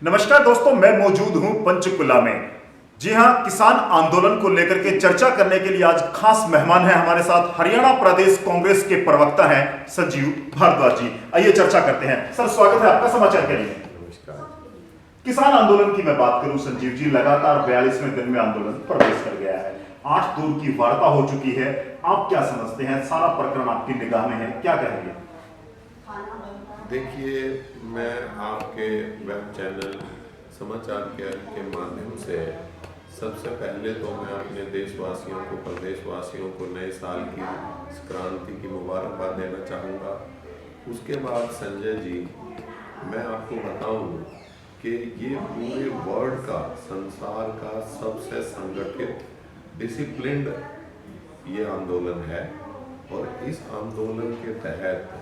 नमस्कार दोस्तों, मैं मौजूद हूं पंचकुला में। जी हां, किसान आंदोलन को लेकर के चर्चा करने के लिए आज खास मेहमान हैं हमारे साथ हरियाणा प्रदेश कांग्रेस के प्रवक्ता हैं संजीव भारद्वाज जी। आइए चर्चा करते हैं। सर, स्वागत है आपका समाचार के लिए। नमस्कार। किसान आंदोलन की मैं बात करूं संजीव जी, लगातार 42वें दिन में आंदोलन प्रवेश कर गया है। 8 दौर की वार्ता हो चुकी है। आप क्या समझते हैं? सारा प्रकरण आपकी निगाह में है, क्या कहेंगे? देखिए, मैं आपके वेब चैनल समाचार के माध्यम से सबसे पहले तो मैं अपने देशवासियों को, प्रदेशवासियों को नए साल की संक्रांति की मुबारकबाद देना चाहूँगा। उसके बाद संजय जी, मैं आपको बताऊं कि ये पूरे वर्ल्ड का, संसार का सबसे संगठित, डिसिप्लिन्ड ये आंदोलन है और इस आंदोलन के तहत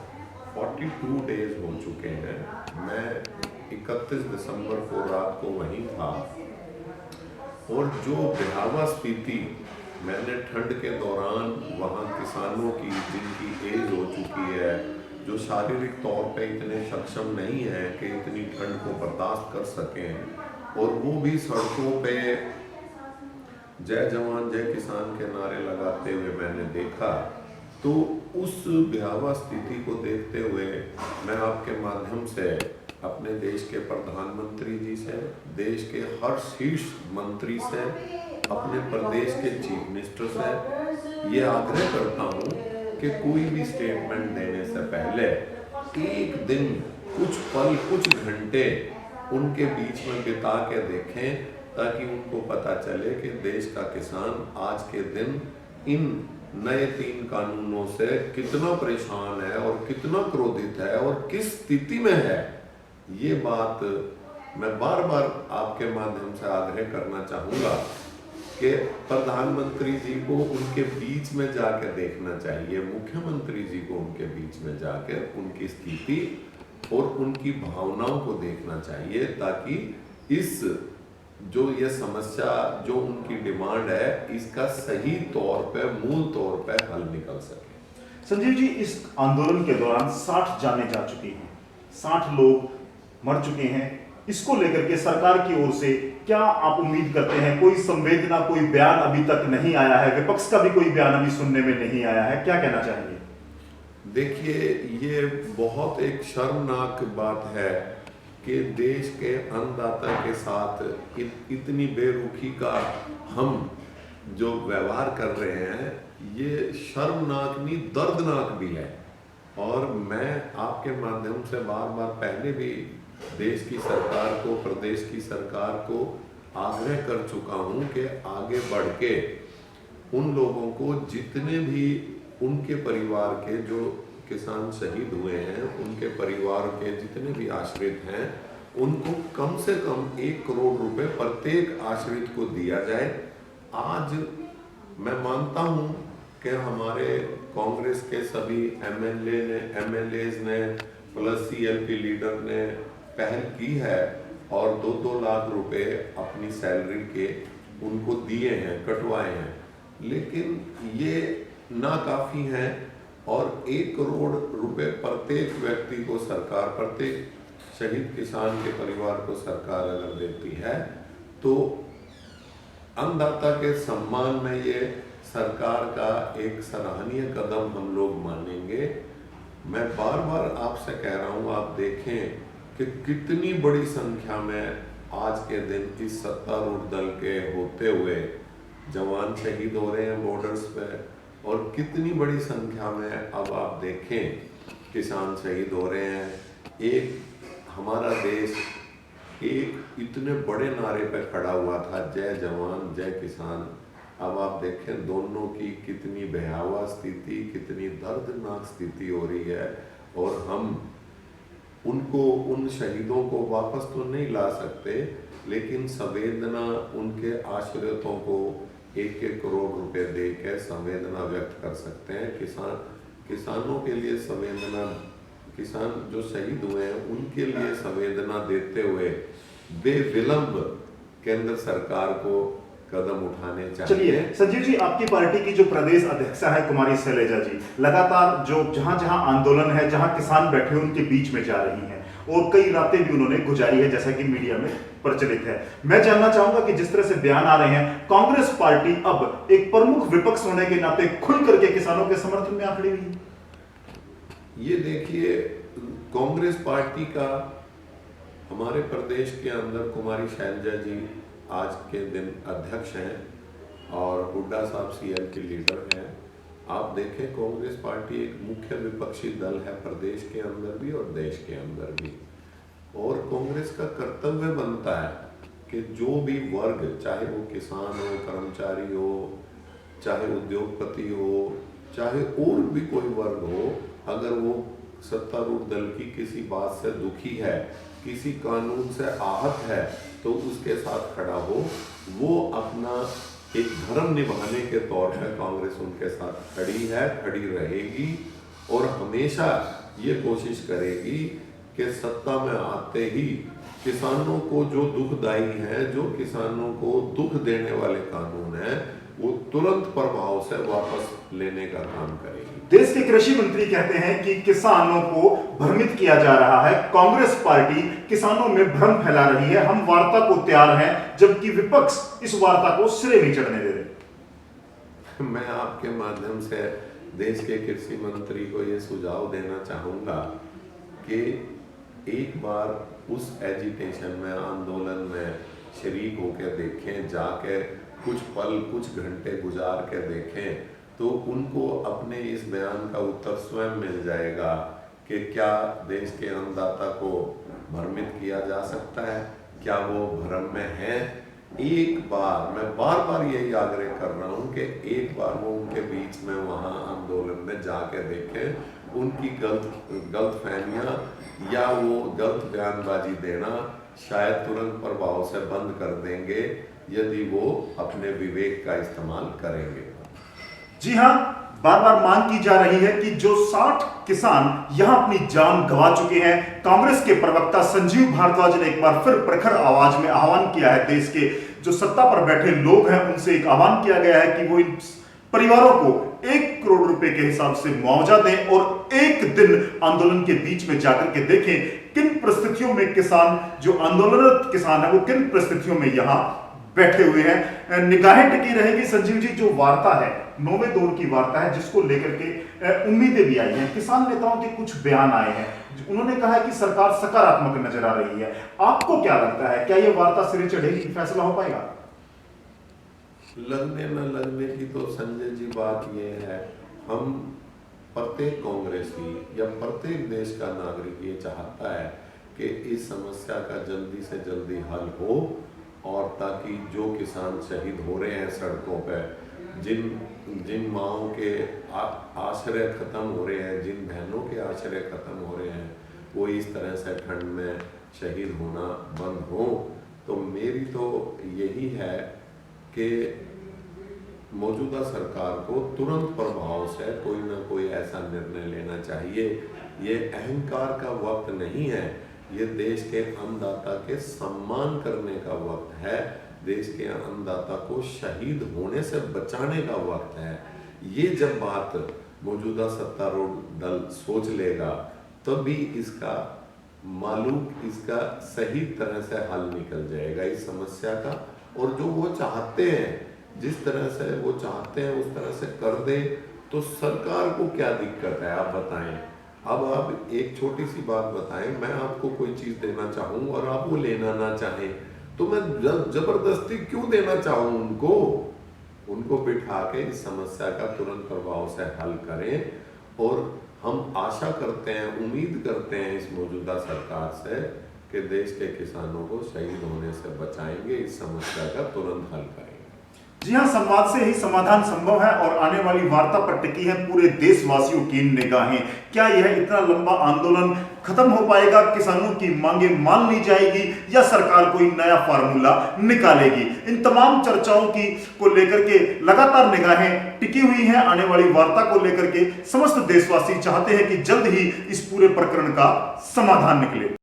42 डेज हो चुके हैं। मैं 31 दिसंबर को रात को वहीं था और जो भयावह स्थिति मैंने ठंड के दौरान वहाँ किसानों की, जिनकी एज हो चुकी है, जो शारीरिक तौर पे इतने सक्षम नहीं है कि इतनी ठंड को बर्दाश्त कर सकें, और वो भी सड़कों पे जय जवान जय किसान के नारे लगाते हुए मैंने देखा। तो उस भयावह स्थिति को देखते हुए मैं आपके माध्यम से अपने देश के प्रधानमंत्री जी से, देश के हर शीर्ष मंत्री से, अपने प्रदेश के चीफ मिनिस्टर से ये आग्रह करता हूँ कि कोई भी स्टेटमेंट देने से पहले एक दिन, कुछ पल, कुछ घंटे उनके बीच में बिता के देखें, ताकि उनको पता चले कि देश का किसान आज के दिन इन नए 3 कानूनों से कितना परेशान है और कितना क्रोधित है और किस स्थिति में है। ये बात मैं बार बार आपके माध्यम से आग्रह करना चाहूँगा कि प्रधानमंत्री जी को उनके बीच में जाकर देखना चाहिए, मुख्यमंत्री जी को उनके बीच में जाकर उनकी स्थिति और उनकी भावनाओं को देखना चाहिए, ताकि इस जो ये समस्या, जो उनकी डिमांड है, इसका सही तौर पे, मूल तौर पे हल निकल सके। संजीव जी, इस आंदोलन के दौरान 60 जानें जा चुकी हैं, 60 लोग मर चुके हैं। इसको लेकर के सरकार की ओर से क्या आप उम्मीद करते हैं? कोई संवेदना, कोई बयान अभी तक नहीं आया है, विपक्ष का भी कोई बयान अभी सुनने में नहीं आया है, क्या कहना चाहेंगे? देखिए, ये बहुत एक शर्मनाक बात है कि देश के अन्नदाता के साथ इतनी बेरुखी का हम जो व्यवहार कर रहे हैं, ये शर्मनाक नहीं, दर्दनाक भी है। और मैं आपके माध्यम से बार बार पहले भी देश की सरकार को, प्रदेश की सरकार को आग्रह कर चुका हूँ कि आगे बढ़ के उन लोगों को, जितने भी उनके परिवार के जो किसान शहीद हुए हैं, उनके परिवार के जितने भी आश्रित हैं, उनको कम से कम 1 करोड़ रुपए प्रत्येक आश्रित को दिया जाए। आज मैं मानता हूं कि हमारे कांग्रेस के सभी एमएलएज ने प्लस सीएलपी लीडर ने पहल की है और 2-2 लाख रुपए अपनी सैलरी के उनको दिए हैं, कटवाए हैं, लेकिन ये नाकाफी है। और 1 करोड़ रुपए प्रत्येक व्यक्ति को सरकार, प्रत्येक शहीद किसान के परिवार को सरकार अगर देती है, तो अन्नदाता के सम्मान में ये सरकार का एक सराहनीय कदम हम लोग मानेंगे। मैं बार बार आपसे कह रहा हूँ, आप देखें कि कितनी बड़ी संख्या में आज के दिन इस सत्तारूढ़ दल के होते हुए जवान शहीद हो रहे हैं बॉर्डर्स पे, और कितनी बड़ी संख्या में अब आप देखें किसान शहीद हो रहे हैं। एक हमारा देश एक इतने बड़े नारे पे खड़ा हुआ था, जय जवान जय किसान। अब आप देखें दोनों की कितनी भयावह स्थिति, कितनी दर्दनाक स्थिति हो रही है, और हम उनको, उन शहीदों को वापस तो नहीं ला सकते, लेकिन संवेदना उनके आश्रितों को 1-1 करोड़ रुपए दे के संवेदना व्यक्त कर सकते हैं। किसानों के लिए संवेदना, किसान जो शहीद हुए हैं उनके लिए संवेदना देते हुए बेविलंब केंद्र सरकार को कदम उठाने चाहिए। चलिए संजीव जी, आपकी पार्टी की जो प्रदेश अध्यक्षा है कुमारी शैलजा जी, लगातार जो जहां जहां आंदोलन है, जहां किसान बैठे उनके बीच में जा रही हैं, और कई रातें भी उन्होंने गुजारी है, जैसा कि मीडिया में प्रचलित है। मैं जानना चाहूंगा कि जिस तरह से बयान आ रहे हैं, कांग्रेस पार्टी अब एक प्रमुख विपक्ष होने के नाते खुल करके किसानों के समर्थन में आ खड़ी हुई है। ये देखिए, कांग्रेस पार्टी का हमारे प्रदेश के अंदर कुमारी शैलजा जी आज के दिन अध्यक्ष हैं और हुड्डा साहब सीएल के लीडर हैं। आप देखें, कांग्रेस पार्टी एक मुख्य विपक्षी दल है प्रदेश के अंदर भी और देश के अंदर भी। और कांग्रेस का कर्तव्य बनता है कि जो भी वर्ग, चाहे वो किसान हो, कर्मचारी हो, चाहे उद्योगपति हो, चाहे और भी कोई वर्ग हो, अगर वो सत्तारूढ़ दल की किसी बात से दुखी है, किसी कानून से आहत है, तो उसके साथ खड़ा हो। वो अपना एक धर्म निभाने के तौर पर कांग्रेस उनके साथ खड़ी है, खड़ी रहेगी और हमेशा ये कोशिश करेगी कि सत्ता में आते ही किसानों को जो दुखदायी है, जो किसानों को दुख देने वाले कानून है, वो तुरंत प्रभाव से वापस लेने का काम करेगी। देश के कृषि मंत्री कहते हैं कि किसानों को भ्रमित किया जा रहा है, कांग्रेस पार्टी किसानों में भ्रम फैला रही है, हम वार्ता को तैयार हैं, जबकि विपक्ष इस वार्ता को सिरे नहीं चढ़ने दे रहे। मैं आपके माध्यम से देश के कृषि मंत्री को ये सुझाव देना चाहूंगा कि एक बार उस एजिटेशन में, आंदोलन में शरीक होकर देखें, जाके कुछ पल, कुछ घंटे गुजार के देखें, तो उनको अपने इस बयान का उत्तर स्वयं मिल जाएगा कि क्या देश के अन्नदाता को भ्रमित किया जा सकता है, क्या वो भ्रम में है। एक बार, मैं बार बार यही आग्रह कर रहा हूँ कि एक बार वो उनके बीच में वहाँ आंदोलन में जाके देखें, उनकी गलत फहमियाँ या वो गलत बयानबाजी देना शायद तुरंत प्रभाव से बंद कर देंगे यदि वो अपने विवेक का इस्तेमाल करेंगे। जी हां, बार बार मांग की जा रही है कि जो 60 किसान यहां अपनी जान गंवा चुके हैं, कांग्रेस के प्रवक्ता संजीव भारद्वाज ने एक बार फिर प्रखर आवाज में आह्वान किया है, देश के जो सत्ता पर बैठे लोग हैं उनसे एक आह्वान किया गया है कि वो इन परिवारों को 1 करोड़ रुपए के हिसाब से मुआवजा दें और एक दिन आंदोलन के बीच में जाकर के देखें किन परिस्थितियों में किसान, जो आंदोलनरत किसान है, वो किन परिस्थितियों में यहां बैठे हुए हैं। निगाहें टिकी रहेगी संजीव जी, जो वार्ता है, 9वें दौर की वार्ता है, जिसको लेकर के उम्मीदें भी आई हैं। किसान नेताओं के कुछ बयान आए हैं, उन्होंने कहा है कि सरकार सकारात्मक नजर आ रही है। आपको क्या लगता है, क्या यह वार्ता सिरे चढ़ेगी, फैसला हो पाएगा? लगने न लगने की तो संजय जी बात यह है, हम प्रत्येक कांग्रेसी या प्रत्येक देश का नागरिक ये चाहता है कि इस समस्या का जल्दी से जल्दी हल हो और ताकि जो किसान शहीद हो रहे हैं सड़कों पे, जिन माओं के आश्रय खत्म हो रहे हैं, जिन बहनों के आश्रय खत्म हो रहे हैं, वो इस तरह से ठंड में शहीद होना बंद हो। तो मेरी तो यही है कि मौजूदा सरकार को तुरंत प्रभाव से कोई ना कोई ऐसा निर्णय लेना चाहिए। ये अहंकार का वक्त नहीं है, ये देश के अन्नदाता के सम्मान करने का वक्त है, देश के अन्नदाता को शहीद होने से बचाने का वक्त है। ये जब बात मौजूदा सत्तारूढ़ दल सोच लेगा तभी इसका मालूम, इसका सही तरह से हल निकल जाएगा इस समस्या का। और जो वो चाहते हैं, जिस तरह से वो चाहते हैं उस तरह से कर दे तो सरकार को क्या दिक्कत है, आप बताएं। अब आप एक छोटी सी बात बताएं, मैं आपको कोई चीज देना चाहूं और आप वो लेना ना चाहें तो मैं जबरदस्ती क्यों देना चाहूं उनको बिठा के इस समस्या का तुरंत प्रभाव से हल करें। और हम आशा करते हैं, उम्मीद करते हैं इस मौजूदा सरकार से कि देश के किसानों को शहीद होने से बचाएंगे, इस समस्या का तुरंत हल करेंगे। जी हां, संवाद से ही समाधान संभव है और आने वाली वार्ता पर टिकी है पूरे देशवासियों की निगाहें। क्या यह इतना लंबा आंदोलन खत्म हो पाएगा, किसानों की मांगे मान ली जाएगी या सरकार कोई नया फार्मूला निकालेगी? इन तमाम चर्चाओं को लेकर के लगातार निगाहें टिकी हुई हैं। आने वाली वार्ता को लेकर के समस्त देशवासी चाहते हैं कि जल्द ही इस पूरे प्रकरण का समाधान निकले।